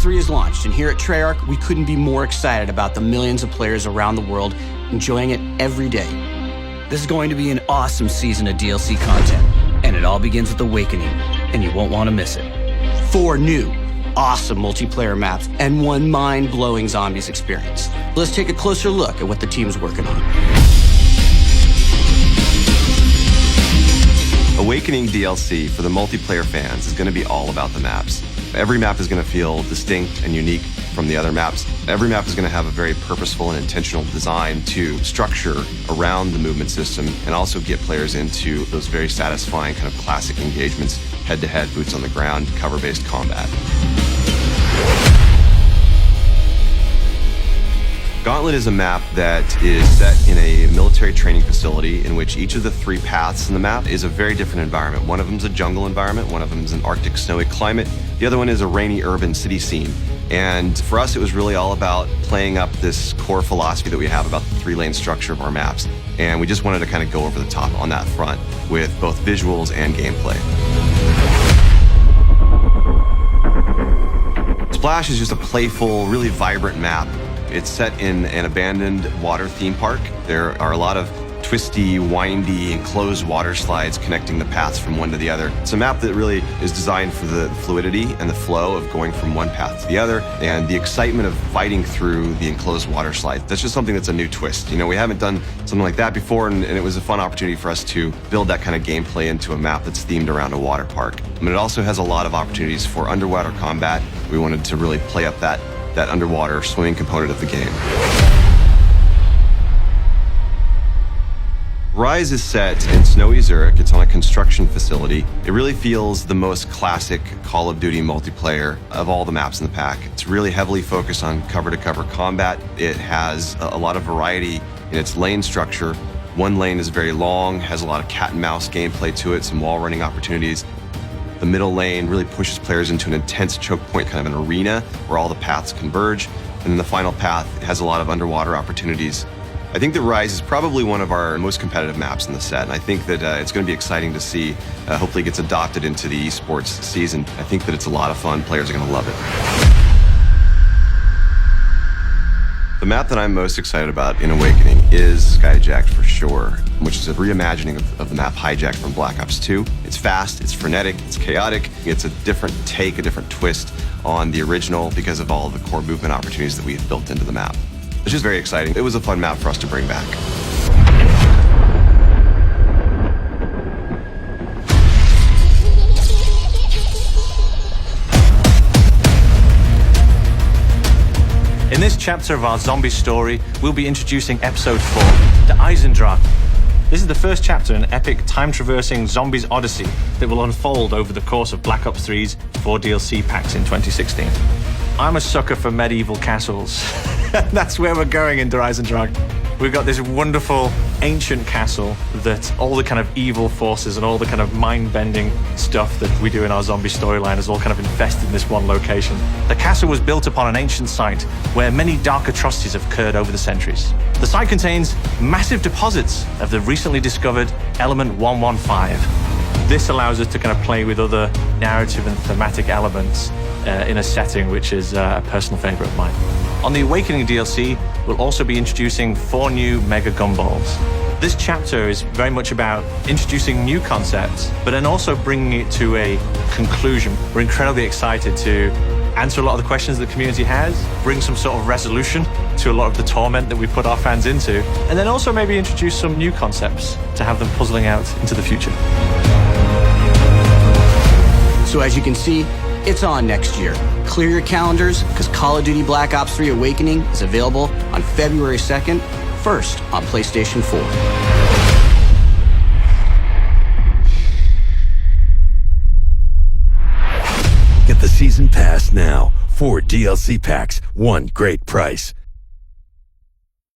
3 is launched, and here at Treyarch, we couldn't be more excited about the millions of players around the world enjoying it every day. This is going to be an awesome season of DLC content, and it all begins with Awakening, and you won't want to miss it. 4 new, awesome multiplayer maps, and 1 mind-blowing zombies experience. Let's take a closer look at what the team's working on. Awakening DLC for the multiplayer fans is going to be all about the maps. Every map is going to feel distinct and unique from the other maps. Every map is going to have a very purposeful and intentional design to structure around the movement system and also get players into those very satisfying kind of classic engagements, head-to-head, boots on the ground, cover-based combat. Gauntlet is a map that is set in a military training facility in which each of the 3 paths in the map is a very different environment. One of them is a jungle environment, one of them is an Arctic snowy climate, the other one is a rainy urban city scene. And for us, it was really all about playing up this core philosophy that we have about the 3-lane structure of our maps. And we just wanted to kind of go over the top on that front with both visuals and gameplay. Splash is just a playful, really vibrant map. It's set in an abandoned water theme park. There are a lot of twisty, windy, enclosed water slides connecting the paths from one to the other. It's a map that really is designed for the fluidity and the flow of going from one path to the other and the excitement of fighting through the enclosed water slides. That's just something that's a new twist. You know, we haven't done something like that before, and it was a fun opportunity for us to build that kind of gameplay into a map that's themed around a water park. And it also has a lot of opportunities for underwater combat. We wanted to really play up that underwater swimming component of the game. Rise is set in snowy Zurich. It's on a construction facility. It really feels the most classic Call of Duty multiplayer of all the maps in the pack. It's really heavily focused on cover-to-cover combat. It has a lot of variety in its lane structure. One lane is very long, has a lot of cat and mouse gameplay to it, some wall running opportunities. The middle lane really pushes players into an intense choke point, kind of an arena where all the paths converge. And then the final path has a lot of underwater opportunities. I think that Rise is probably one of our most competitive maps in the set, and I think that it's going to be exciting to see. Hopefully it gets adopted into the esports season. I think that it's a lot of fun. Players are going to love it. The map that I'm most excited about in Awakening is Skyjacked for sure, which is a reimagining of the map Hijacked from Black Ops 2. It's fast, it's frenetic, it's chaotic. It's a different take, a different twist on the original because of all of the core movement opportunities that we have built into the map. It's just very exciting. It was a fun map for us to bring back. In this chapter of our zombie story, we'll be introducing Episode 4, the Eisendrache. This is the first chapter in an epic time-traversing zombies odyssey that will unfold over the course of Black Ops 3's 4 DLC packs in 2016. I'm a sucker for medieval castles. That's where we're going in Der Eisendrache. We've got this wonderful ancient castle that all the kind of evil forces and all the kind of mind-bending stuff that we do in our zombie storyline is all kind of infested in this one location. The castle was built upon an ancient site where many dark atrocities have occurred over the centuries. The site contains massive deposits of the recently discovered Element 115. This allows us to kind of play with other narrative and thematic elements in a setting which is a personal favorite of mine. On the Awakening DLC, we'll also be introducing 4 new Mega Gumballs. This chapter is very much about introducing new concepts, but then also bringing it to a conclusion. We're incredibly excited to answer a lot of the questions the community has, bring some sort of resolution to a lot of the torment that we put our fans into, and then also maybe introduce some new concepts to have them puzzling out into the future. So as you can see, it's on next year. Clear your calendars, because Call of Duty Black Ops 3 Awakening is available on February 2nd, first on PlayStation 4. Get the season pass now. 4 DLC packs, 1 great price.